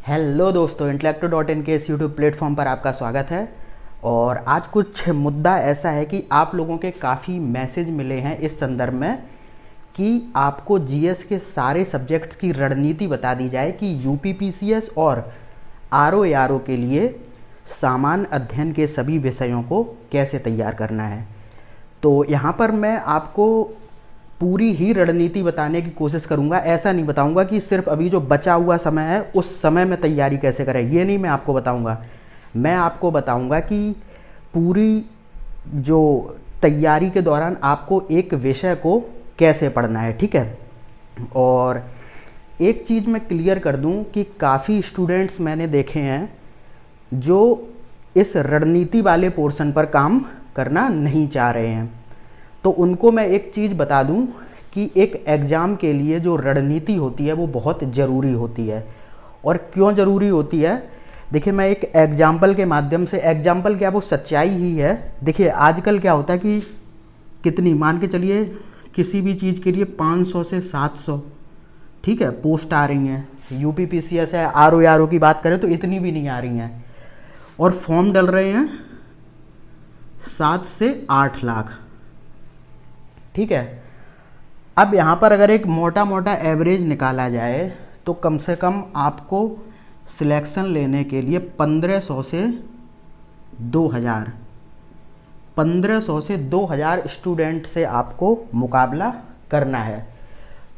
Hello दोस्तों, इंटेलेक्टो.इन के इस यूट्यूब प्लेटफॉर्म पर आपका स्वागत है। और आज कुछ मुद्दा ऐसा है कि आप लोगों के काफ़ी मैसेज मिले हैं इस संदर्भ में कि आपको जीएस के सारे सब्जेक्ट्स की रणनीति बता दी जाए कि यूपीपीसीएस और आरओ के लिए सामान्य अध्ययन के सभी विषयों को कैसे तैयार करना है। तो यहाँ पर मैं आपको पूरी ही रणनीति बताने की कोशिश करूंगा। ऐसा नहीं बताऊंगा कि सिर्फ अभी जो बचा हुआ समय है उस समय में तैयारी कैसे करें, ये नहीं मैं आपको बताऊंगा। मैं आपको बताऊंगा कि पूरी जो तैयारी के दौरान आपको एक विषय को कैसे पढ़ना है, ठीक है। और एक चीज़ मैं क्लियर कर दूं कि काफ़ी स्टूडेंट्स मैंने देखे हैं जो इस रणनीति वाले पोर्शन पर काम करना नहीं चाह रहे हैं। तो उनको मैं एक चीज़ बता दूं कि एक एग्ज़ाम के लिए जो रणनीति होती है वो बहुत ज़रूरी होती है। और क्यों ज़रूरी होती है, देखिए मैं एक एग्जाम्पल के माध्यम से, एग्जाम्पल क्या वो सच्चाई ही है। देखिए आजकल क्या होता है कि कितनी मान के चलिए किसी भी चीज़ के लिए 500 से 700, ठीक है, पोस्ट आ रही हैं। यूपीपीसीएस है, आरओ की बात करें तो इतनी भी नहीं आ रही हैं। और फॉर्म डल रहे हैं 7 से 8 लाख, ठीक है। अब यहाँ पर अगर एक मोटा मोटा एवरेज निकाला जाए तो कम से कम आपको सिलेक्शन लेने के लिए 1500 से 2000 स्टूडेंट से आपको मुकाबला करना है।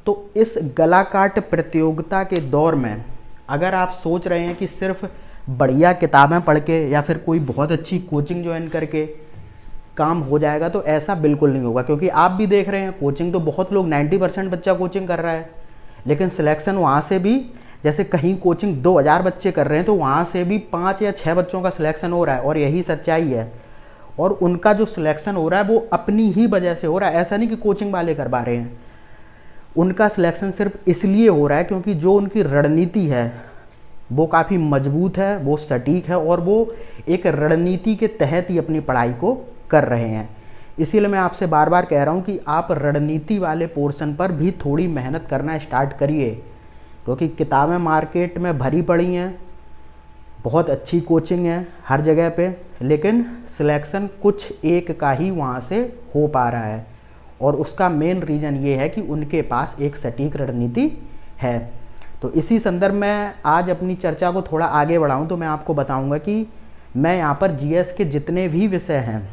तो इस गला काट प्रतियोगिता के दौर में अगर आप सोच रहे हैं कि सिर्फ बढ़िया किताबें पढ़ के या फिर कोई बहुत अच्छी कोचिंग ज्वाइन करके काम हो जाएगा, तो ऐसा बिल्कुल नहीं होगा। क्योंकि आप भी देख रहे हैं कोचिंग तो बहुत लोग 90% बच्चा कोचिंग कर रहा है, लेकिन सिलेक्शन वहाँ से भी, जैसे कहीं कोचिंग 2000 बच्चे कर रहे हैं तो वहाँ से भी 5 या 6 बच्चों का सिलेक्शन हो रहा है। और यही सच्चाई है। और उनका जो सिलेक्शन हो रहा है वो अपनी ही वजह से हो रहा है, ऐसा नहीं कि कोचिंग वाले करवा रहे हैं। उनका सिलेक्शन सिर्फ इसलिए हो रहा है क्योंकि जो उनकी रणनीति है वो काफ़ी मजबूत है, वो सटीक है और वो एक रणनीति के तहत ही अपनी पढ़ाई को कर रहे हैं। इसीलिए मैं आपसे बार बार कह रहा हूं कि आप रणनीति वाले पोर्शन पर भी थोड़ी मेहनत करना स्टार्ट करिए। क्योंकि किताबें मार्केट में भरी पड़ी हैं, बहुत अच्छी कोचिंग है हर जगह पे, लेकिन सिलेक्शन कुछ एक का ही वहाँ से हो पा रहा है। और उसका मेन रीज़न ये है कि उनके पास एक सटीक रणनीति है। तो इसी संदर्भ में आज अपनी चर्चा को थोड़ा आगे बढ़ाऊँ तो मैं आपको बताऊँगा कि मैं यहाँ पर जीएस के जितने भी विषय हैं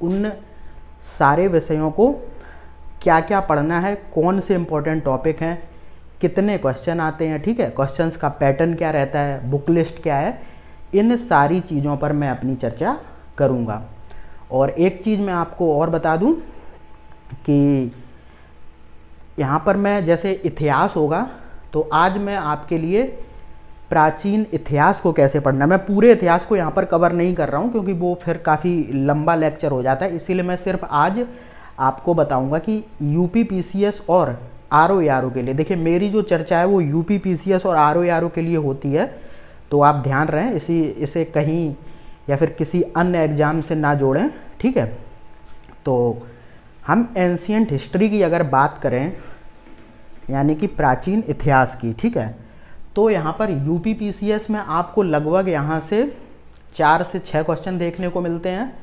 उन सारे विषयों को क्या क्या पढ़ना है, कौन से इम्पोर्टेंट टॉपिक हैं, कितने क्वेश्चन आते हैं, ठीक है, क्वेश्चंस का पैटर्न क्या रहता है, बुक लिस्ट क्या है, इन सारी चीज़ों पर मैं अपनी चर्चा करूँगा। और एक चीज़ मैं आपको और बता दूँ कि यहाँ पर मैं, जैसे इतिहास होगा तो आज मैं आपके लिए प्राचीन इतिहास को कैसे पढ़ना, मैं पूरे इतिहास को यहाँ पर कवर नहीं कर रहा हूँ क्योंकि वो फिर काफ़ी लंबा लेक्चर हो जाता है। इसीलिए मैं सिर्फ आज आपको बताऊँगा कि यूपीपीसीएस और आरओ के लिए, देखिए मेरी जो चर्चा है वो यूपीपीसीएस और आरओ के लिए होती है। तो आप ध्यान रहें, इसे कहीं या फिर किसी अन्य एग्जाम से ना जोड़ें, ठीक है। तो हम एंशिएंट हिस्ट्री की अगर बात करें, यानी कि प्राचीन इतिहास की, ठीक है, तो यहाँ पर यूपीपीसीएस में आपको लगभग यहाँ से 4 से 6 क्वेश्चन देखने को मिलते हैं।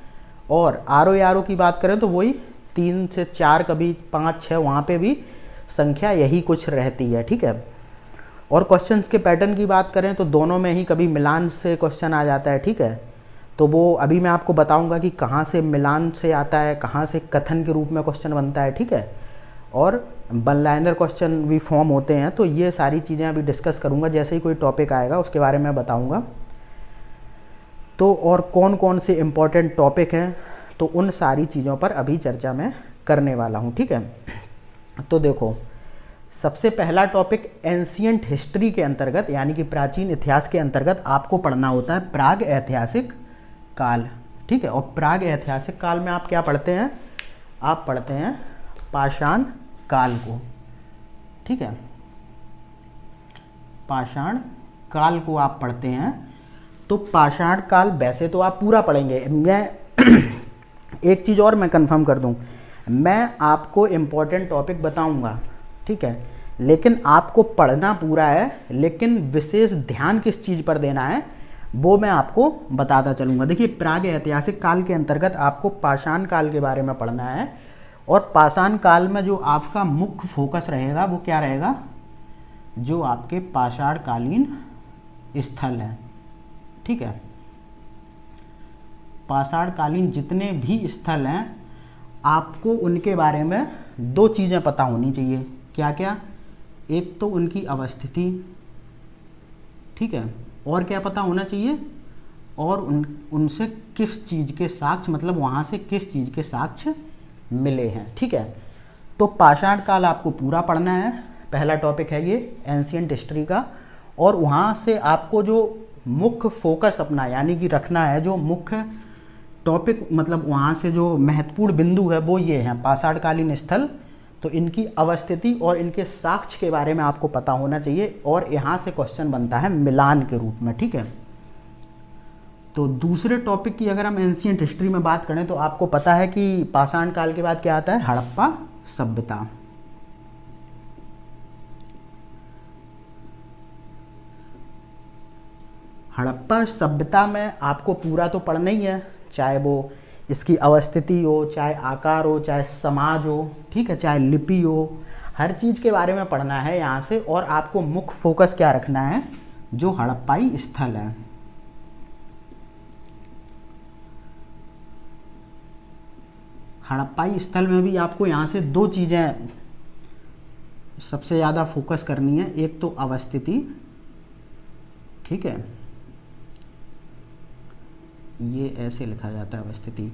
और आरओ की बात करें तो वही 3 से 4, कभी 5-6, वहाँ पे भी संख्या यही कुछ रहती है, ठीक है। और क्वेश्चंस के पैटर्न की बात करें तो दोनों में ही कभी मिलान से क्वेश्चन आ जाता है, ठीक है। तो वो अभी मैं आपको बताऊँगा कि कहाँ से मिलान से आता है, कहाँ से कथन के रूप में क्वेश्चन बनता है, ठीक है। और वन लाइनर क्वेश्चन भी फॉर्म होते हैं। तो ये सारी चीज़ें अभी डिस्कस करूँगा, जैसे ही कोई टॉपिक आएगा उसके बारे में बताऊँगा। तो और कौन कौन से इम्पोर्टेंट टॉपिक हैं, तो उन सारी चीज़ों पर अभी चर्चा मैं करने वाला हूँ, ठीक है। तो देखो, सबसे पहला टॉपिक एंशिएंट हिस्ट्री के अंतर्गत, यानी कि प्राचीन इतिहास के अंतर्गत आपको पढ़ना होता है प्राग ऐतिहासिक काल, ठीक है। और प्राग ऐतिहासिक काल में आप क्या पढ़ते हैं, आप पढ़ते हैं पाषाण काल को, ठीक है, पाषाण काल को आप पढ़ते हैं। तो पाषाण काल वैसे तो आप पूरा पढ़ेंगे। मैं एक चीज़ और मैं कंफर्म कर दूं, मैं आपको इम्पोर्टेंट टॉपिक बताऊंगा, ठीक है, लेकिन आपको पढ़ना पूरा है, लेकिन विशेष ध्यान किस चीज़ पर देना है वो मैं आपको बताता चलूँगा। देखिए, प्राग ऐतिहासिक काल के अंतर्गत आपको पाषाण काल के बारे में पढ़ना है, और पाषाण काल में जो आपका मुख्य फोकस रहेगा वो क्या रहेगा, जो आपके पाषाण कालीन स्थल हैं, ठीक है। पाषाण कालीन जितने भी स्थल हैं आपको उनके बारे में दो चीज़ें पता होनी चाहिए। क्या क्या? एक तो उनकी अवस्थिति, ठीक है, और क्या पता होना चाहिए, और उनसे किस चीज़ के साक्ष्य, मतलब वहाँ से किस चीज़ के साक्ष्य मिले हैं, ठीक है। तो पाषाण काल आपको पूरा पढ़ना है, पहला टॉपिक है ये एंशिएंट हिस्ट्री का, और वहाँ से आपको जो मुख्य फोकस अपना यानी कि रखना है, जो मुख्य टॉपिक मतलब वहाँ से जो महत्वपूर्ण बिंदु है वो ये है पाषाणकालीन स्थल। तो इनकी अवस्थिति और इनके साक्ष्य के बारे में आपको पता होना चाहिए, और यहाँ से क्वेश्चन बनता है मिलान के रूप में, ठीक है। तो दूसरे टॉपिक की अगर हम एंशिएंट हिस्ट्री में बात करें तो आपको पता है कि पाषाण काल के बाद क्या आता है, हड़प्पा सभ्यता। हड़प्पा सभ्यता में आपको पूरा तो पढ़ना ही है, चाहे वो इसकी अवस्थिति हो, चाहे आकार हो, चाहे समाज हो, ठीक है, चाहे लिपि हो, हर चीज़ के बारे में पढ़ना है यहाँ से। और आपको मुख्य फोकस क्या रखना है, जो हड़प्पाई स्थल है। हड़प्पाई स्थल में भी आपको यहाँ से दो चीज़ें सबसे ज़्यादा फोकस करनी है, एक तो अवस्थिति, ठीक है, ये ऐसे लिखा जाता है अवस्थिति,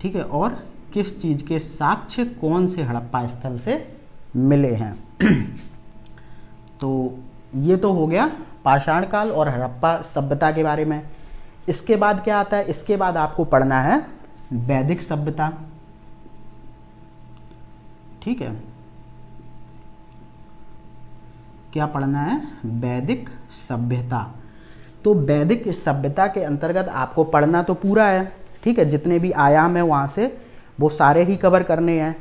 ठीक है, और किस चीज़ के साक्ष्य कौन से हड़प्पा स्थल से मिले हैं। तो ये तो हो गया पाषाण काल और हड़प्पा सभ्यता के बारे में। इसके बाद क्या आता है, इसके बाद आपको पढ़ना है वैदिक सभ्यता, ठीक है। क्या पढ़ना है, वैदिक सभ्यता। तो वैदिक सभ्यता के अंतर्गत आपको पढ़ना तो पूरा है, ठीक है, जितने भी आयाम है वहाँ से वो सारे ही कवर करने हैं,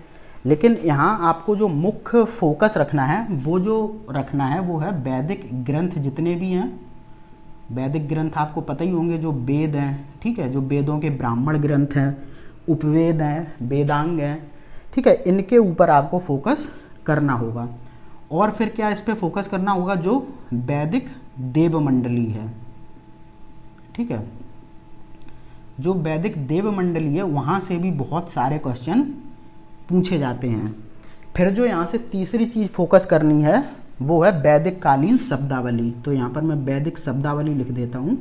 लेकिन यहाँ आपको जो मुख्य फोकस रखना है वो जो रखना है वो है वैदिक ग्रंथ जितने भी हैं। वैदिक ग्रंथ आपको पता ही होंगे, जो वेद हैं, ठीक है, जो वेदों के ब्राह्मण ग्रंथ हैं, उपवेद हैं, वेदांग हैं, ठीक है, इनके ऊपर आपको फोकस करना होगा। और फिर क्या इस पे फोकस करना होगा, जो वैदिक देवमंडली है, ठीक है, जो वैदिक देवमंडली है वहाँ से भी बहुत सारे क्वेश्चन पूछे जाते हैं। फिर जो यहाँ से तीसरी चीज़ फोकस करनी है वो है वैदिक कालीन शब्दावली। तो यहाँ पर मैं वैदिक शब्दावली लिख देता हूँ,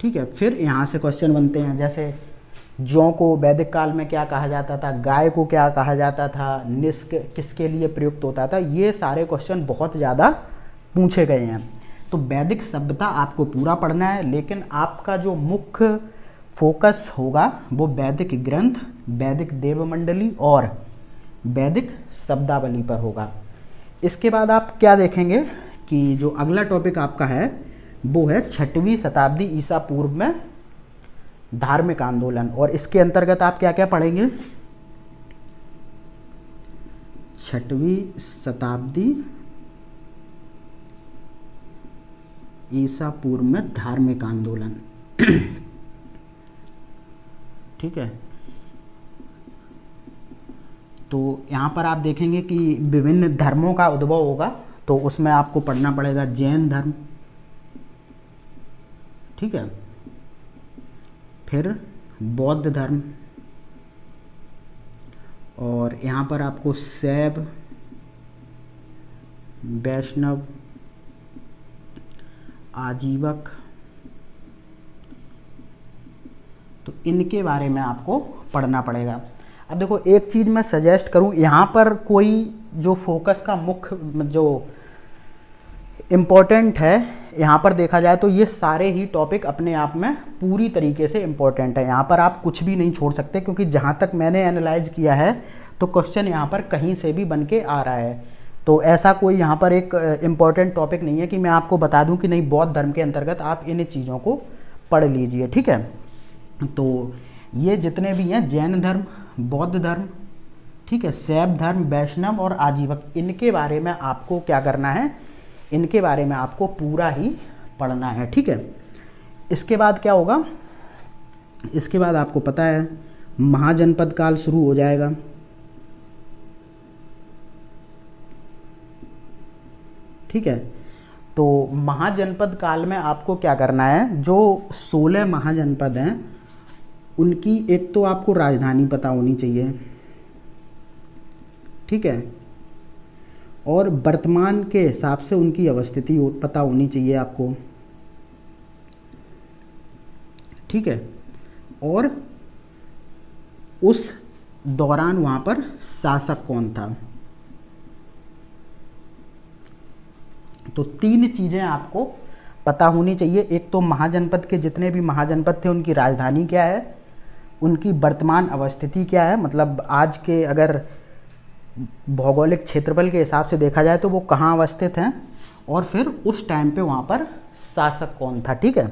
ठीक है। फिर यहाँ से क्वेश्चन बनते हैं, जैसे जौ को वैदिक काल में क्या कहा जाता था, गाय को क्या कहा जाता था, निष्क किसके लिए प्रयुक्त होता था, ये सारे क्वेश्चन बहुत ज़्यादा पूछे गए हैं। तो वैदिक सभ्यता आपको पूरा पढ़ना है, लेकिन आपका जो मुख्य फोकस होगा वो वैदिक ग्रंथ, वैदिक देवमंडली और वैदिक शब्दावली पर होगा। इसके बाद आप क्या देखेंगे कि जो अगला टॉपिक आपका है वो है 6वीं शताब्दी ईसा पूर्व में धार्मिक आंदोलन, और इसके अंतर्गत आप क्या क्या पढ़ेंगे, 6वीं शताब्दी ईसा पूर्व में धार्मिक आंदोलन, ठीक है। तो यहाँ पर आप देखेंगे कि विभिन्न धर्मों का उद्भव होगा, तो उसमें आपको पढ़ना पड़ेगा जैन धर्म, ठीक है, फिर बौद्ध धर्म, और यहाँ पर आपको शैव, वैष्णव, आजीवक, तो इनके बारे में आपको पढ़ना पड़ेगा। अब देखो, एक चीज़ मैं सजेस्ट करूं, यहाँ पर कोई जो फोकस का मुख्य जो इम्पोर्टेंट है यहाँ पर देखा जाए तो ये सारे ही टॉपिक अपने आप में पूरी तरीके से इम्पोर्टेंट है। यहाँ पर आप कुछ भी नहीं छोड़ सकते, क्योंकि जहाँ तक मैंने एनालाइज किया है तो क्वेश्चन यहाँ पर कहीं से भी बन के आ रहा है। तो ऐसा कोई यहाँ पर एक इम्पॉर्टेंट टॉपिक नहीं है कि मैं आपको बता दूं कि नहीं बौद्ध धर्म के अंतर्गत आप इन चीज़ों को पढ़ लीजिए, ठीक है। तो ये जितने भी हैं जैन धर्म, बौद्ध धर्म, ठीक है, शैव धर्म, वैष्णव और आजीवक, इनके बारे में आपको क्या करना है, इनके बारे में आपको पूरा ही पढ़ना है। ठीक है, इसके बाद क्या होगा, इसके बाद आपको पता है महाजनपद काल शुरू हो जाएगा। ठीक है, तो महाजनपद काल में आपको क्या करना है, जो 16 महाजनपद हैं उनकी एक तो आपको राजधानी पता होनी चाहिए। ठीक है, और वर्तमान के हिसाब से उनकी अवस्थिति पता होनी चाहिए आपको। ठीक है, और उस दौरान वहाँ पर शासक कौन था। तो 3 चीज़ें आपको पता होनी चाहिए। एक तो महाजनपद के जितने भी महाजनपद थे उनकी राजधानी क्या है, उनकी वर्तमान अवस्थिति क्या है, मतलब आज के अगर भौगोलिक क्षेत्रफल के हिसाब से देखा जाए तो वो कहाँ अवस्थित हैं, और फिर उस टाइम पे वहाँ पर शासक कौन था। ठीक है,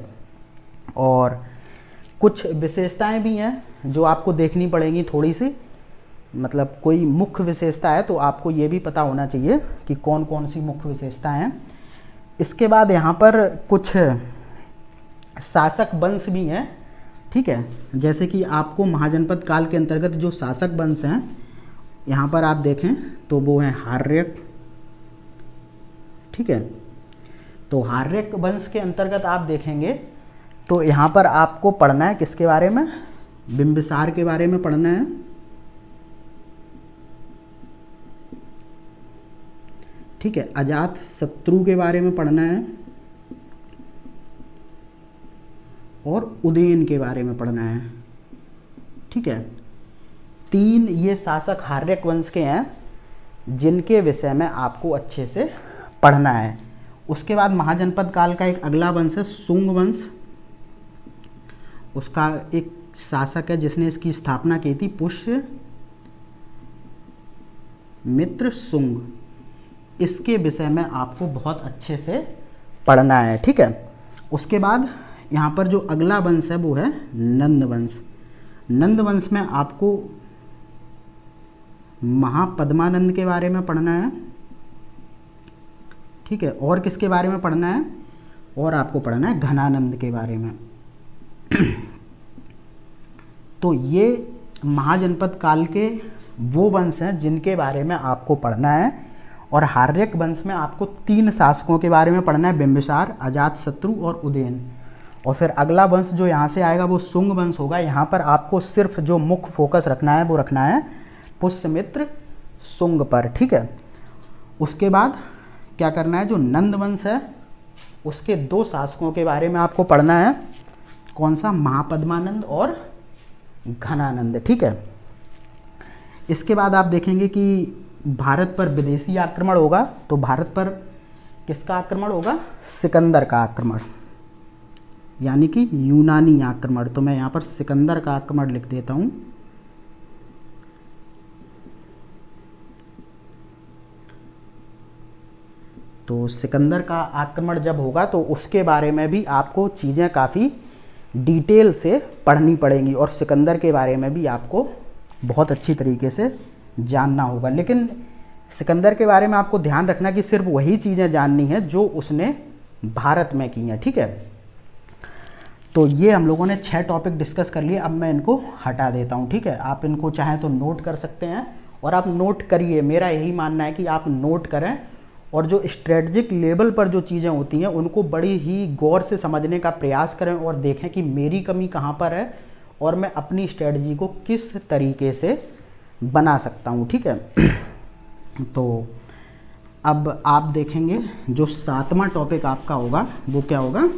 और कुछ विशेषताएं भी हैं जो आपको देखनी पड़ेंगी थोड़ी सी, मतलब कोई मुख्य विशेषता है तो आपको ये भी पता होना चाहिए कि कौन कौन सी मुख्य विशेषताएं हैं। इसके बाद यहाँ पर कुछ शासक वंश भी हैं। ठीक है, जैसे कि आपको महाजनपद काल के अंतर्गत जो शासक वंश हैं यहाँ पर आप देखें तो वो हैं हार्यक। ठीक है, तो हार्यक वंश के अंतर्गत आप देखेंगे तो यहाँ पर आपको पढ़ना है किसके बारे में, बिंबिसार के बारे में पढ़ना है। ठीक है, अजात शत्रु के बारे में पढ़ना है और उदयन के बारे में पढ़ना है। ठीक है, 3 ये शासक हार्यक वंश के हैं जिनके विषय में आपको अच्छे से पढ़ना है। उसके बाद महाजनपद काल का एक अगला वंश है शुंग वंश। उसका एक शासक है जिसने इसकी स्थापना की थी, पुष्य मित्र शुंग। इसके विषय में आपको बहुत अच्छे से पढ़ना है। ठीक है, उसके बाद यहाँ पर जो अगला वंश है वो है नंद वंश। नंद वंश में आपको महापद्मानंद के बारे में पढ़ना है। ठीक है, और किसके बारे में पढ़ना है, और आपको पढ़ना है घनानंद के बारे में। तो ये महाजनपद काल के वो वंश हैं जिनके बारे में आपको पढ़ना है। और हार्यक वंश में आपको 3 शासकों के बारे में पढ़ना है, बिंबिसार, अजातशत्रु और उदयन। और फिर अगला वंश जो यहाँ से आएगा वो शुंग वंश होगा। यहाँ पर आपको सिर्फ जो मुख्य फोकस रखना है वो रखना है पुष्यमित्र शुंग पर। ठीक है, उसके बाद क्या करना है, जो नंद वंश है उसके 2 शासकों के बारे में आपको पढ़ना है, कौन सा, महापद्मानंद और घनानंद। ठीक है, इसके बाद आप देखेंगे कि भारत पर विदेशी आक्रमण होगा। तो भारत पर किसका आक्रमण होगा, सिकंदर का आक्रमण, यानी कि यूनानी आक्रमण। तो मैं यहाँ पर सिकंदर का आक्रमण लिख देता हूँ। तो सिकंदर का आक्रमण जब होगा तो उसके बारे में भी आपको चीज़ें काफ़ी डिटेल से पढ़नी पड़ेंगी, और सिकंदर के बारे में भी आपको बहुत अच्छी तरीके से जानना होगा। लेकिन सिकंदर के बारे में आपको ध्यान रखना कि सिर्फ वही चीज़ें जाननी है जो उसने भारत में की हैं। ठीक है, तो ये हम लोगों ने 6 टॉपिक डिस्कस कर लिए। अब मैं इनको हटा देता हूँ। ठीक है, आप इनको चाहें तो नोट कर सकते हैं, और आप नोट करिए। मेरा यही मानना है कि आप नोट करें, और जो स्ट्रेटजिक लेवल पर जो चीज़ें होती हैं उनको बड़ी ही गौर से समझने का प्रयास करें, और देखें कि मेरी कमी कहाँ पर है और मैं अपनी स्ट्रेटजी को किस तरीके से बना सकता हूँ। ठीक है, तो अब आप देखेंगे जो 7वां टॉपिक आपका होगा वो क्या होगा,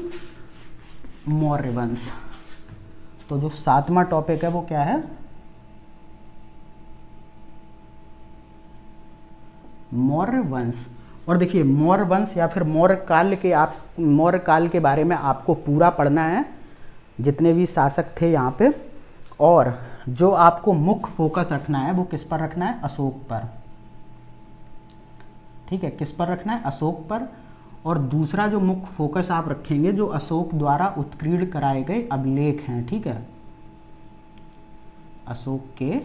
मौर्य वंश। तो जो 7वां टॉपिक है वो क्या है, मौर्य वंश। और देखिए मौर्य वंश या फिर मौर्य काल के बारे में आपको पूरा पढ़ना है, जितने भी शासक थे यहाँ पे। और जो आपको मुख्य फोकस रखना है वो किस पर रखना है, अशोक पर। ठीक है, किस पर रखना है, अशोक पर। और दूसरा जो मुख्य फोकस आप रखेंगे जो अशोक द्वारा उत्कीर्ण कराए गए अभिलेख हैं। ठीक है, अशोक के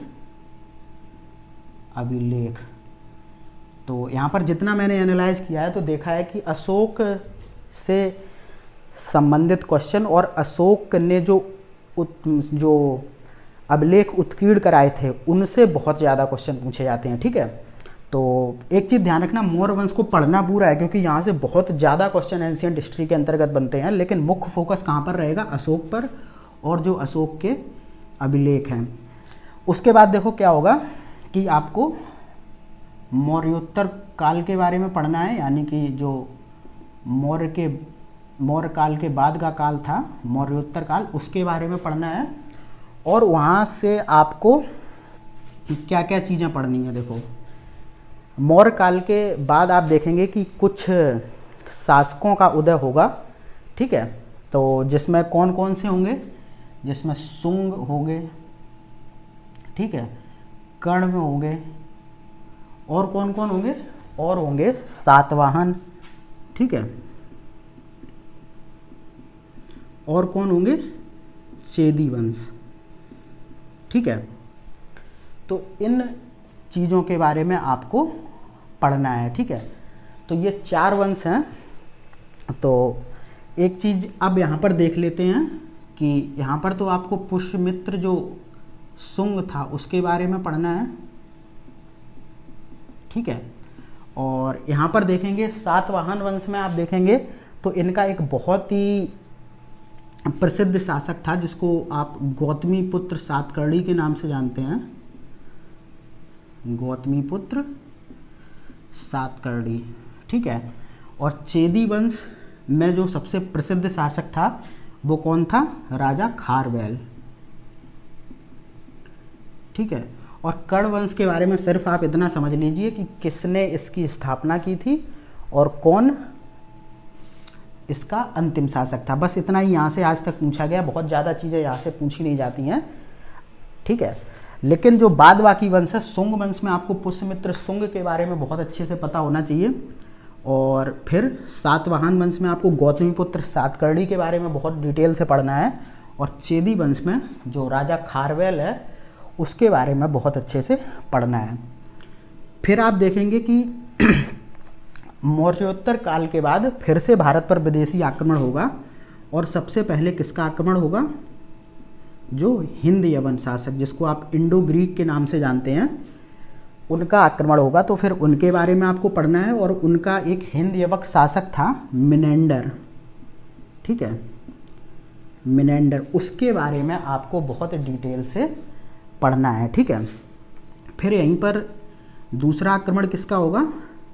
अभिलेख। तो यहाँ पर जितना मैंने एनालाइज किया है तो देखा है कि अशोक से संबंधित क्वेश्चन और अशोक ने जो अभिलेख उत्कीर्ण कराए थे उनसे बहुत ज़्यादा क्वेश्चन पूछे जाते हैं। ठीक है, तो एक चीज़ ध्यान रखना, मौर्य वंश को पढ़ना पूरा है क्योंकि यहाँ से बहुत ज़्यादा क्वेश्चन एंशिएंट हिस्ट्री के अंतर्गत बनते हैं, लेकिन मुख्य फोकस कहाँ पर रहेगा, अशोक पर और जो अशोक के अभिलेख हैं। उसके बाद देखो क्या होगा कि आपको मौर्योत्तर काल के बारे में पढ़ना है, यानी कि जो मौर्य काल के बाद का काल था मौर्योत्तर काल, उसके बारे में पढ़ना है। और वहाँ से आपको क्या क्या चीज़ें पढ़नी है। देखो मौर्य काल के बाद आप देखेंगे कि कुछ शासकों का उदय होगा। ठीक है, तो जिसमें कौन कौन से होंगे, जिसमें शुंग होंगे, ठीक है, कर्ण होंगे, और कौन कौन होंगे, और होंगे सातवाहन। ठीक है, और कौन होंगे, चेदी वंश। ठीक है, तो इन चीज़ों के बारे में आपको पढ़ना है। ठीक है, तो ये 4 वंश हैं। तो एक चीज़ अब यहाँ पर देख लेते हैं कि यहाँ पर तो आपको पुष्यमित्र जो शुंग था उसके बारे में पढ़ना है। ठीक है, और यहाँ पर देखेंगे सातवाहन वंश में आप देखेंगे तो इनका एक बहुत ही प्रसिद्ध शासक था जिसको आप गौतमी पुत्र सातकर्णी के नाम से जानते हैं। गौतमी पुत्र सातकर्णी। ठीक है, और चेदी वंश में जो सबसे प्रसिद्ध शासक था वो कौन था, राजा खारवेल। ठीक है, और कर्ण वंश के बारे में सिर्फ आप इतना समझ लीजिए कि किसने इसकी स्थापना की थी और कौन इसका अंतिम शासक था। बस इतना ही यहाँ से आज तक पूछा गया, बहुत ज़्यादा चीज़ें यहाँ से पूछी नहीं जाती हैं। ठीक है, लेकिन जो बाद बाकी वंश है, शुंग वंश में आपको पुष्यमित्र शुंग के बारे में बहुत अच्छे से पता होना चाहिए। और फिर सातवाहन वंश में आपको गौतमीपुत्र सातकर्णी के बारे में बहुत डिटेल से पढ़ना है। और चेदी वंश में जो राजा खारवेल है उसके बारे में बहुत अच्छे से पढ़ना है। फिर आप देखेंगे कि मौर्योत्तर काल के बाद फिर से भारत पर विदेशी आक्रमण होगा। और सबसे पहले किसका आक्रमण होगा, जो हिंद यवन शासक जिसको आप इंडो ग्रीक के नाम से जानते हैं, उनका आक्रमण होगा। तो फिर उनके बारे में आपको पढ़ना है। और उनका एक हिंद यवक शासक था मिनेंडर। ठीक है, मिनेंडर, उसके बारे में आपको बहुत डिटेल से पढ़ना है। ठीक है, फिर यहीं पर दूसरा आक्रमण किसका होगा,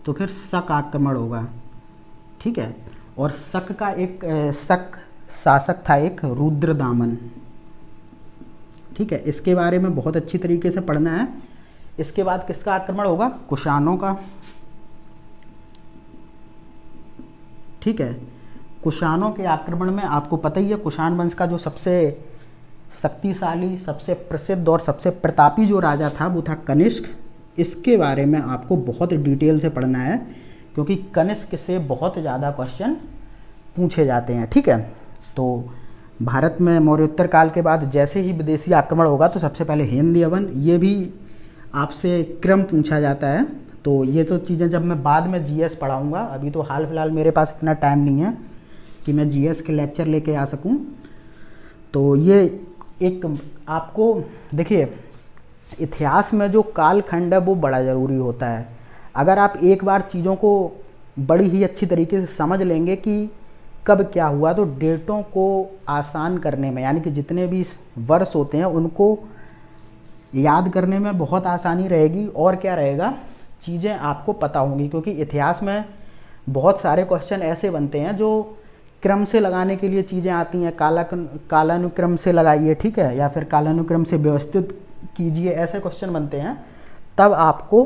तो फिर शक आक्रमण होगा। ठीक है, और शक का एक शक शासक था एक रुद्रदामन। ठीक है, इसके बारे में बहुत अच्छी तरीके से पढ़ना है। इसके बाद किसका आक्रमण होगा, कुषाणों का। ठीक है, कुषाणों के आक्रमण में आपको पता ही है, कुषाण वंश का जो सबसे शक्तिशाली, सबसे प्रसिद्ध और सबसे प्रतापी जो राजा था वो था कनिष्क। इसके बारे में आपको बहुत डिटेल से पढ़ना है क्योंकि कनिष्क से बहुत ज़्यादा क्वेश्चन पूछे जाते हैं। ठीक है, तो भारत में मौर्योत्तर काल के बाद जैसे ही विदेशी आक्रमण होगा तो सबसे पहले हिंद यवन, ये भी आपसे क्रम पूछा जाता है। तो ये तो चीज़ें जब मैं बाद में जीएस पढ़ाऊँगा, अभी तो हाल फिलहाल मेरे पास इतना टाइम नहीं है कि मैं जीएस के लेक्चर लेके आ सकूँ। तो ये एक आपको देखिए, इतिहास में जो कालखंड है वो बड़ा ज़रूरी होता है। अगर आप एक बार चीज़ों को बड़ी ही अच्छी तरीके से समझ लेंगे कि कब क्या हुआ, तो डेटों को आसान करने में, यानी कि जितने भी वर्ष होते हैं उनको याद करने में बहुत आसानी रहेगी। और क्या रहेगा, चीज़ें आपको पता होंगी। क्योंकि इतिहास में बहुत सारे क्वेश्चन ऐसे बनते हैं जो क्रम से लगाने के लिए चीज़ें आती हैं, कालानुक्रम से लगाइए, ठीक है, या फिर कालानुक्रम से व्यवस्थित कीजिए, ऐसे क्वेश्चन बनते हैं। तब आपको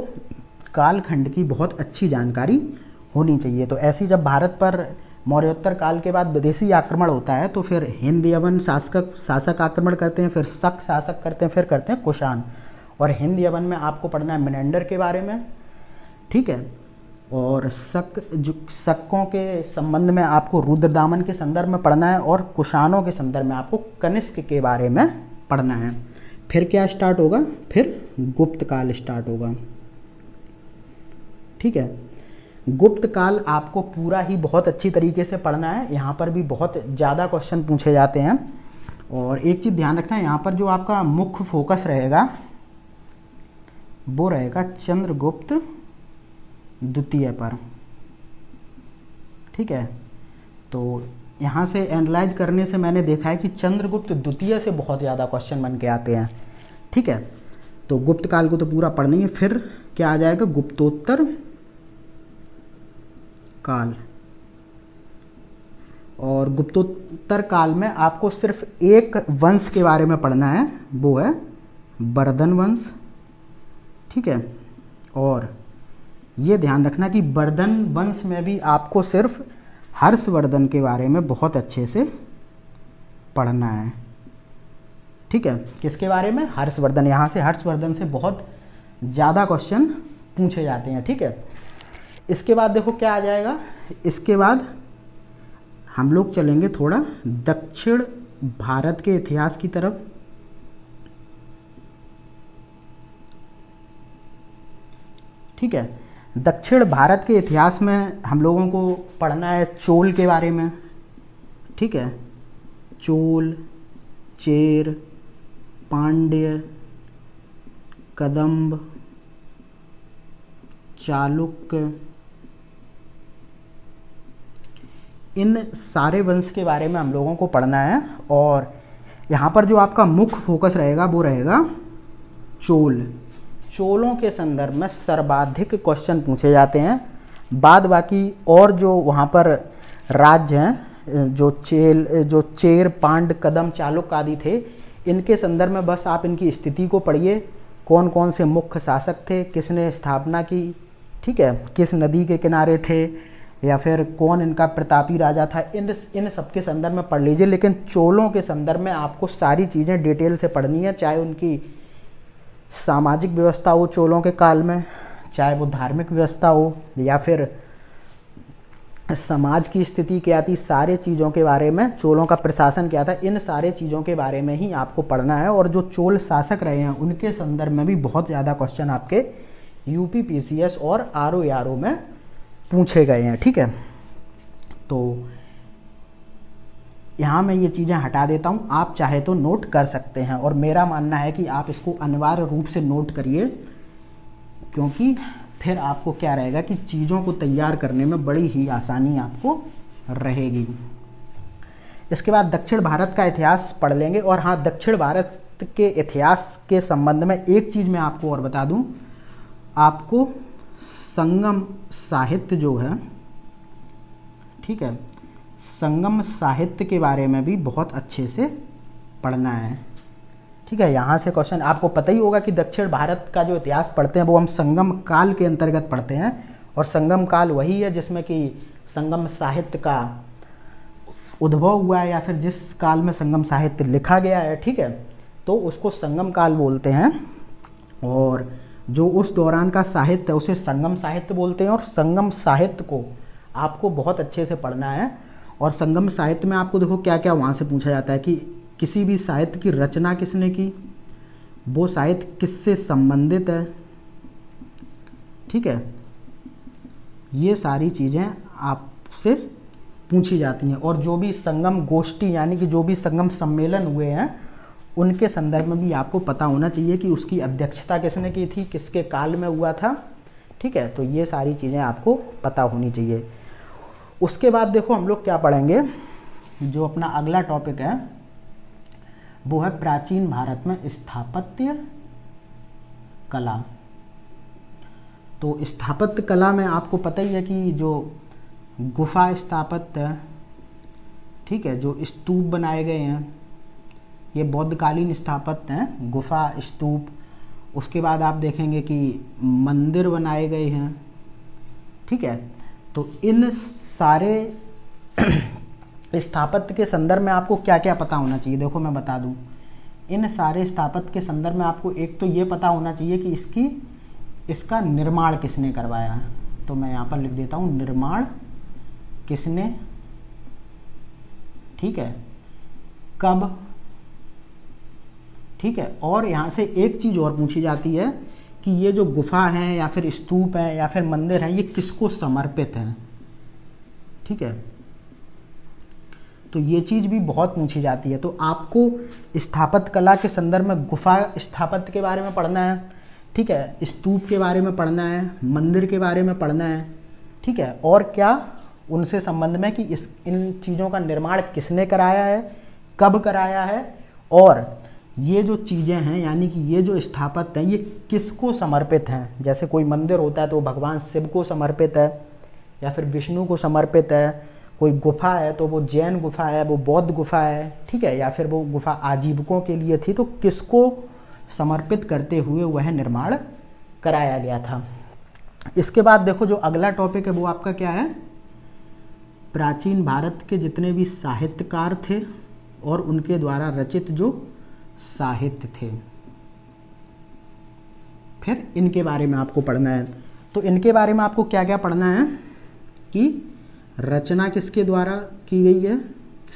कालखंड की बहुत अच्छी जानकारी होनी चाहिए। तो ऐसी जब भारत पर मौर्योत्तर काल के बाद विदेशी आक्रमण होता है तो फिर हिंद यवन शासक आक्रमण करते हैं, फिर शक शासक करते हैं, फिर करते हैं कुषाण। और हिंद यवन में आपको पढ़ना है मिनेंडर के बारे में। ठीक है, और शकों के संबंध में आपको रुद्रदामन के संदर्भ में पढ़ना है और कुषाणों के संदर्भ में आपको कनिष्क के बारे में पढ़ना है। फिर क्या स्टार्ट होगा, फिर गुप्त काल स्टार्ट होगा। ठीक है। गुप्त काल आपको पूरा ही बहुत अच्छी तरीके से पढ़ना है, यहाँ पर भी बहुत ज़्यादा क्वेश्चन पूछे जाते हैं। और एक चीज़ ध्यान रखना है, यहाँ पर जो आपका मुख्य फोकस रहेगा वो रहेगा चंद्रगुप्त द्वितीय पर, ठीक है। तो यहाँ से एनालाइज करने से मैंने देखा है कि चंद्रगुप्त द्वितीय से बहुत ज़्यादा क्वेश्चन बन के आते हैं, ठीक है। तो गुप्त काल को तो पूरा पढ़ना ही है। फिर क्या आ जाएगा, गुप्तोत्तर काल। और गुप्तोत्तर काल में आपको सिर्फ एक वंश के बारे में पढ़ना है, वो है वर्धन वंश, ठीक है। और ये ध्यान रखना कि वर्धन वंश में भी आपको सिर्फ हर्षवर्धन के बारे में बहुत अच्छे से पढ़ना है, ठीक है। किसके बारे में, हर्षवर्धन। यहाँ से हर्षवर्धन से बहुत ज़्यादा क्वेश्चन पूछे जाते हैं, ठीक है। इसके बाद देखो क्या आ जाएगा, इसके बाद हम लोग चलेंगे थोड़ा दक्षिण भारत के इतिहास की तरफ। ठीक है, दक्षिण भारत के इतिहास में हम लोगों को पढ़ना है चोल के बारे में, ठीक है। चोल, चेर, पांड्य, कदंब, चालुक्य, इन सारे वंश के बारे में हम लोगों को पढ़ना है। और यहाँ पर जो आपका मुख्य फोकस रहेगा वो रहेगा चोल। चोलों के संदर्भ में सर्वाधिक क्वेश्चन पूछे जाते हैं। बाद बाकी और जो वहाँ पर राज्य हैं, जो चेर, पांड, कदम, चालुक्य आदि थे, इनके संदर्भ में बस आप इनकी स्थिति को पढ़िए, कौन कौन से मुख्य शासक थे, किसने स्थापना की, ठीक है, किस नदी के किनारे थे, या फिर कौन इनका प्रतापी राजा था, इन सब के संदर्भ में पढ़ लीजिए। लेकिन चोलों के संदर्भ में आपको सारी चीज़ें डिटेल से पढ़नी है, चाहे उनकी सामाजिक व्यवस्था हो चोलों के काल में, चाहे वो धार्मिक व्यवस्था हो, या फिर समाज की स्थिति क्या थी, सारे चीज़ों के बारे में, चोलों का प्रशासन क्या था, इन सारे चीज़ों के बारे में ही आपको पढ़ना है। और जो चोल शासक रहे हैं उनके संदर्भ में भी बहुत ज़्यादा क्वेश्चन आपके यूपी पीसीएस और आरओ में पूछे गए हैं, ठीक है। तो यहाँ मैं ये चीज़ें हटा देता हूँ, आप चाहे तो नोट कर सकते हैं, और मेरा मानना है कि आप इसको अनिवार्य रूप से नोट करिए, क्योंकि फिर आपको क्या रहेगा कि चीज़ों को तैयार करने में बड़ी ही आसानी आपको रहेगी। इसके बाद दक्षिण भारत का इतिहास पढ़ लेंगे। और हाँ, दक्षिण भारत के इतिहास के संबंध में एक चीज़ मैं आपको और बता दूँ, आपको संगम साहित्य जो है, ठीक है, संगम साहित्य के बारे में भी बहुत अच्छे से पढ़ना है, ठीक है। यहाँ से क्वेश्चन आपको पता ही होगा कि दक्षिण भारत का जो इतिहास पढ़ते हैं वो हम संगम काल के अंतर्गत पढ़ते हैं, और संगम काल वही है जिसमें कि संगम साहित्य का उद्भव हुआ है, या फिर जिस काल में संगम साहित्य लिखा गया है, ठीक है, तो उसको संगम काल बोलते हैं। और जो उस दौरान का साहित्य है उसे संगम साहित्य बोलते हैं। और संगम साहित्य को आपको बहुत अच्छे से पढ़ना है। और संगम साहित्य में आपको देखो क्या क्या वहाँ से पूछा जाता है कि किसी भी साहित्य की रचना किसने की, वो साहित्य किससे संबंधित है, ठीक है, ये सारी चीज़ें आपसे पूछी जाती हैं। और जो भी संगम गोष्ठी यानी कि जो भी संगम सम्मेलन हुए हैं उनके संदर्भ में भी आपको पता होना चाहिए कि उसकी अध्यक्षता किसने की थी, किसके काल में हुआ था, ठीक है। तो ये सारी चीज़ें आपको पता होनी चाहिए। उसके बाद देखो हम लोग क्या पढ़ेंगे, जो अपना अगला टॉपिक है वो है प्राचीन भारत में स्थापत्य कला। तो स्थापत्य कला में आपको पता ही है कि जो गुफा स्थापत्य, ठीक है, जो स्तूप बनाए गए हैं ये बौद्धकालीन स्थापत्य हैं, गुफा, स्तूप। उसके बाद आप देखेंगे कि मंदिर बनाए गए हैं, ठीक है। तो इन सारे स्थापत्य के संदर्भ में आपको क्या क्या पता होना चाहिए, देखो मैं बता दूं। इन सारे स्थापत्य के संदर्भ में आपको एक तो ये पता होना चाहिए कि इसका निर्माण किसने करवाया है। तो मैं यहाँ पर लिख देता हूँ निर्माण किसने, ठीक है, कब, ठीक है। और यहाँ से एक चीज़ और पूछी जाती है कि ये जो गुफा है या फिर स्तूप है या फिर मंदिर है ये किसको समर्पित है। ठीक है, तो ये चीज़ भी बहुत पूछी जाती है। तो आपको स्थापत्य कला के संदर्भ में गुफा स्थापत्य के बारे में पढ़ना है, ठीक है, स्तूप के बारे में पढ़ना है, मंदिर के बारे में पढ़ना है, ठीक है, और क्या उनसे संबंध में कि इन चीज़ों का निर्माण किसने कराया है, कब कराया है, और ये जो चीज़ें हैं यानी कि ये जो स्थापत्य हैं ये किसको समर्पित हैं। जैसे कोई मंदिर होता है तो भगवान शिव को समर्पित है या फिर विष्णु को समर्पित है, कोई गुफा है तो वो जैन गुफा है, वो बौद्ध गुफा है, ठीक है, या फिर वो गुफा आजीविकों के लिए थी, तो किसको समर्पित करते हुए वह निर्माण कराया गया था। इसके बाद देखो जो अगला टॉपिक है वो आपका क्या है, प्राचीन भारत के जितने भी साहित्यकार थे और उनके द्वारा रचित जो साहित्य थे, फिर इनके बारे में आपको पढ़ना है। तो इनके बारे में आपको क्या क्या पढ़ना है कि रचना किसके द्वारा की गई है।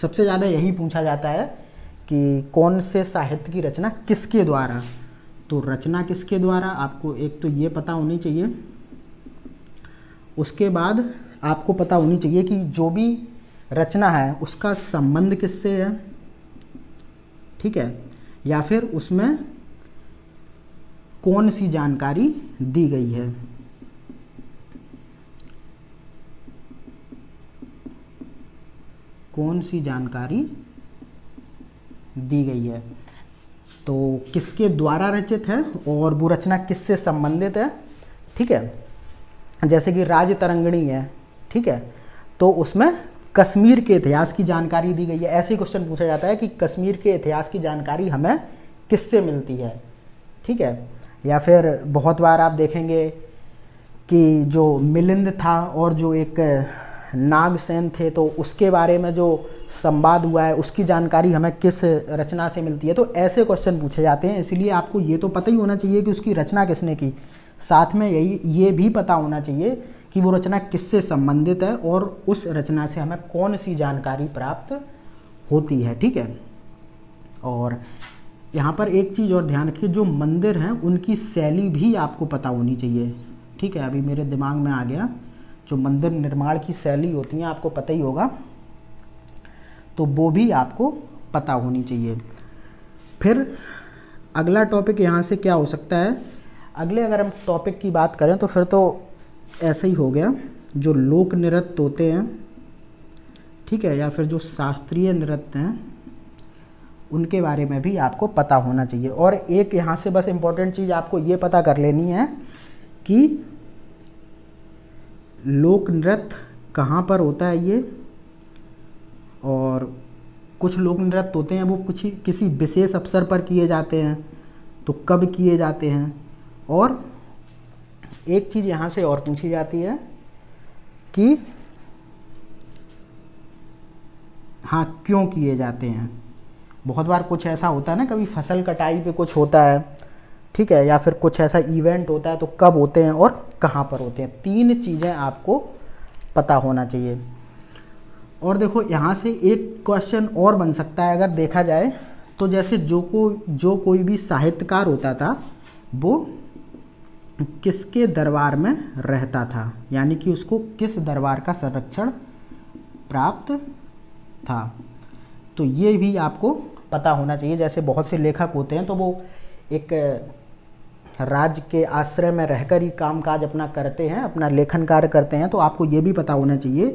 सबसे ज़्यादा यही पूछा जाता है कि कौन से साहित्य की रचना किसके द्वारा। तो रचना किसके द्वारा आपको एक तो ये पता होनी चाहिए, उसके बाद आपको पता होनी चाहिए कि जो भी रचना है उसका संबंध किससे है, ठीक है, या फिर उसमें कौन सी जानकारी दी गई है। कौन सी जानकारी दी गई है, तो किसके द्वारा रचित है और वो रचना किससे संबंधित है, ठीक है। जैसे कि राजतरंगिणी है, ठीक है, तो उसमें कश्मीर के इतिहास की जानकारी दी गई है। ऐसे ही क्वेश्चन पूछा जाता है कि कश्मीर के इतिहास की जानकारी हमें किससे मिलती है, ठीक है। या फिर बहुत बार आप देखेंगे कि जो मिलिंद था और जो एक नागसेन थे तो उसके बारे में जो संवाद हुआ है उसकी जानकारी हमें किस रचना से मिलती है। तो ऐसे क्वेश्चन पूछे जाते हैं, इसलिए आपको ये तो पता ही होना चाहिए कि उसकी रचना किसने की, साथ में ये भी पता होना चाहिए कि वो रचना किससे संबंधित है और उस रचना से हमें कौन सी जानकारी प्राप्त होती है, ठीक है। और यहाँ पर एक चीज़ और ध्यान रखिए, जो मंदिर हैं उनकी शैली भी आपको पता होनी चाहिए, ठीक है। अभी मेरे दिमाग में आ गया, जो मंदिर निर्माण की शैली होती है आपको पता ही होगा, तो वो भी आपको पता होनी चाहिए। फिर अगला टॉपिक यहाँ से क्या हो सकता है, अगले अगर हम टॉपिक की बात करें तो फिर तो ऐसा ही हो गया, जो लोक नृत्य होते हैं, ठीक है, या फिर जो शास्त्रीय नृत्य हैं उनके बारे में भी आपको पता होना चाहिए। और एक यहाँ से बस इम्पोर्टेंट चीज़ आपको ये पता कर लेनी है कि लोक नृत्य कहाँ पर होता है ये, और कुछ लोक नृत्य होते हैं वो कुछ किसी विशेष अवसर पर किए जाते हैं, तो कब किए जाते हैं। और एक चीज़ यहाँ से और पूछी जाती है कि हाँ क्यों किए जाते हैं। बहुत बार कुछ ऐसा होता है ना, कभी फसल कटाई पे कुछ होता है, ठीक है, या फिर कुछ ऐसा इवेंट होता है तो कब होते हैं और कहाँ पर होते हैं। 3 चीज़ें आपको पता होना चाहिए। और देखो यहाँ से एक क्वेश्चन और बन सकता है अगर देखा जाए तो, जैसे जो कोई भी साहित्यकार होता था वो किसके दरबार में रहता था, यानी कि उसको किस दरबार का संरक्षण प्राप्त था, तो ये भी आपको पता होना चाहिए। जैसे बहुत से लेखक होते हैं तो वो एक राज्य के आश्रय में रहकर ही कामकाज अपना करते हैं, अपना लेखन कार्य करते हैं, तो आपको ये भी पता होना चाहिए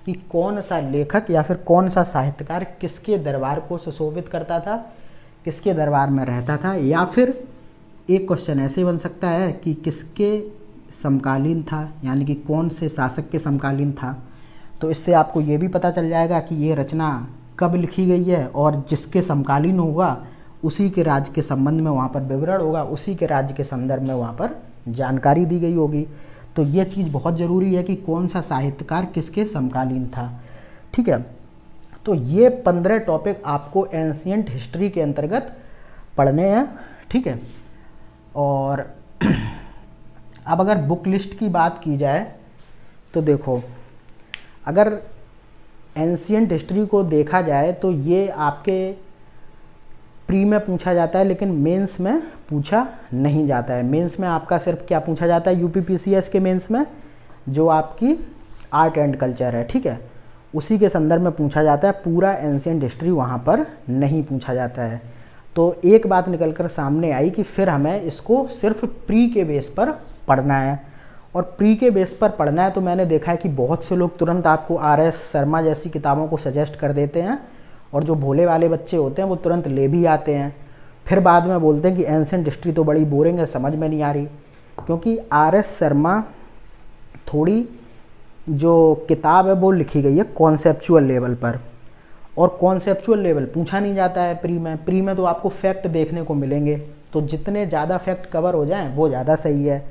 कि कौन सा लेखक या फिर कौन सा साहित्यकार किसके दरबार को सुशोभित करता था, किसके दरबार में रहता था। या फिर एक क्वेश्चन ऐसे बन सकता है कि किसके समकालीन था, यानी कि कौन से शासक के समकालीन था। तो इससे आपको ये भी पता चल जाएगा कि ये रचना कब लिखी गई है, और जिसके समकालीन होगा उसी के राज्य के संबंध में वहाँ पर विवरण होगा, उसी के राज्य के संदर्भ में वहाँ पर जानकारी दी गई होगी। तो ये चीज़ बहुत ज़रूरी है कि कौन सा साहित्यकार किसके समकालीन था, ठीक है। तो ये 15 टॉपिक आपको एंशिएंट हिस्ट्री के अंतर्गत पढ़ने हैं, ठीक है। और अब अगर बुक लिस्ट की बात की जाए तो देखो, अगर एंशिएंट हिस्ट्री को देखा जाए तो ये आपके प्री में पूछा जाता है लेकिन मेंस में पूछा नहीं जाता है। मेंस में आपका सिर्फ क्या पूछा जाता है यूपीपीसीएस के मेंस में, जो आपकी आर्ट एंड कल्चर है, ठीक है, उसी के संदर्भ में पूछा जाता है। पूरा एंशिएंट हिस्ट्री वहाँ पर नहीं पूछा जाता है। तो एक बात निकल कर सामने आई कि फिर हमें इसको सिर्फ प्री के बेस पर पढ़ना है, और प्री के बेस पर पढ़ना है तो मैंने देखा है कि बहुत से लोग तुरंत आपको RS शर्मा जैसी किताबों को सजेस्ट कर देते हैं, और जो भोले वाले बच्चे होते हैं वो तुरंत ले भी आते हैं, फिर बाद में बोलते हैं कि एंशिएंट हिस्ट्री तो बड़ी बोरिंग है, समझ में नहीं आ रही। क्योंकि RS शर्मा थोड़ी जो किताब है वो लिखी गई है कॉन्सेप्चुअल लेवल पर, और कॉन्सेप्चुअल लेवल पूछा नहीं जाता है प्री में। प्री में तो आपको फैक्ट देखने को मिलेंगे, तो जितने ज़्यादा फैक्ट कवर हो जाएं वो ज़्यादा सही है।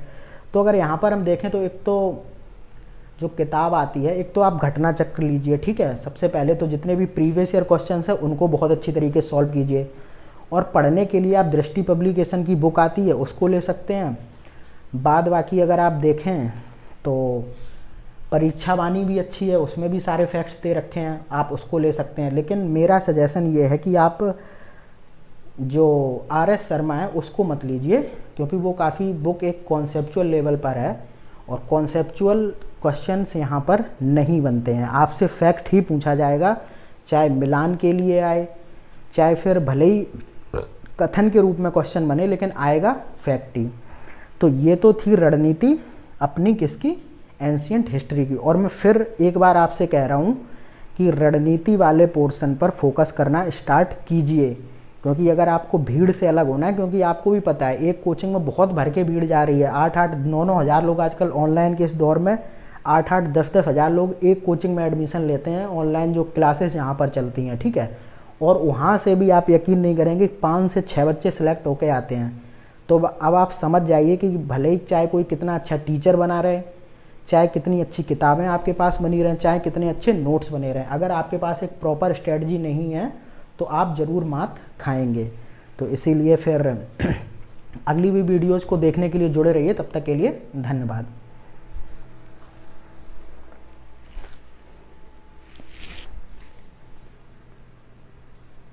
तो अगर यहाँ पर हम देखें तो एक तो जो किताब आती है, एक तो आप घटना चक्र लीजिए, ठीक है, सबसे पहले तो जितने भी प्रीवियस ईयर क्वेश्चंस हैं उनको बहुत अच्छी तरीके से सॉल्व कीजिए, और पढ़ने के लिए आप दृष्टि पब्लिकेशन की बुक आती है उसको ले सकते हैं। बाद बाकी अगर आप देखें तो परीक्षावाणी भी अच्छी है, उसमें भी सारे फैक्ट्स दे रखे हैं, आप उसको ले सकते हैं। लेकिन मेरा सजेशन ये है कि आप जो RS शर्मा है उसको मत लीजिए, क्योंकि वो काफ़ी बुक एक कॉन्सेप्चुअल लेवल पर है, और कॉन्सेप्चुअल क्वेश्चंस यहाँ पर नहीं बनते हैं। आपसे फैक्ट ही पूछा जाएगा, चाहे मिलान के लिए आए, चाहे फिर भले ही कथन के रूप में क्वेश्चन बने, लेकिन आएगा फैक्ट ही। तो ये तो थी रणनीति अपनी किसकी, एंशिएंट हिस्ट्री की। और मैं फिर एक बार आपसे कह रहा हूँ कि रणनीति वाले पोर्शन पर फोकस करना स्टार्ट कीजिए, क्योंकि अगर आपको भीड़ से अलग होना है, क्योंकि आपको भी पता है एक कोचिंग में बहुत भर के भीड़ जा रही है, 8-8, 9-9 हज़ार लोग आजकल ऑनलाइन के इस दौर में 8-8, 10-10 हज़ार लोग एक कोचिंग में एडमिशन लेते हैं, ऑनलाइन जो क्लासेस यहाँ पर चलती हैं, ठीक है, और वहाँ से भी आप यकीन नहीं करेंगे 5 से 6 बच्चे सेलेक्ट होकर आते हैं। तो अब आप समझ जाइए कि भले ही चाहे कोई कितना अच्छा टीचर बना रहे, चाहे कितनी अच्छी किताबें आपके पास बनी रहें, चाहे कितने अच्छे नोट्स बने रहें, अगर आपके पास एक प्रॉपर स्ट्रेटजी नहीं है तो आप ज़रूर मात खाएंगे। तो इसीलिए फिर अगली भी वीडियोज़ को देखने के लिए जुड़े रहिए। तब तक के लिए धन्यवाद।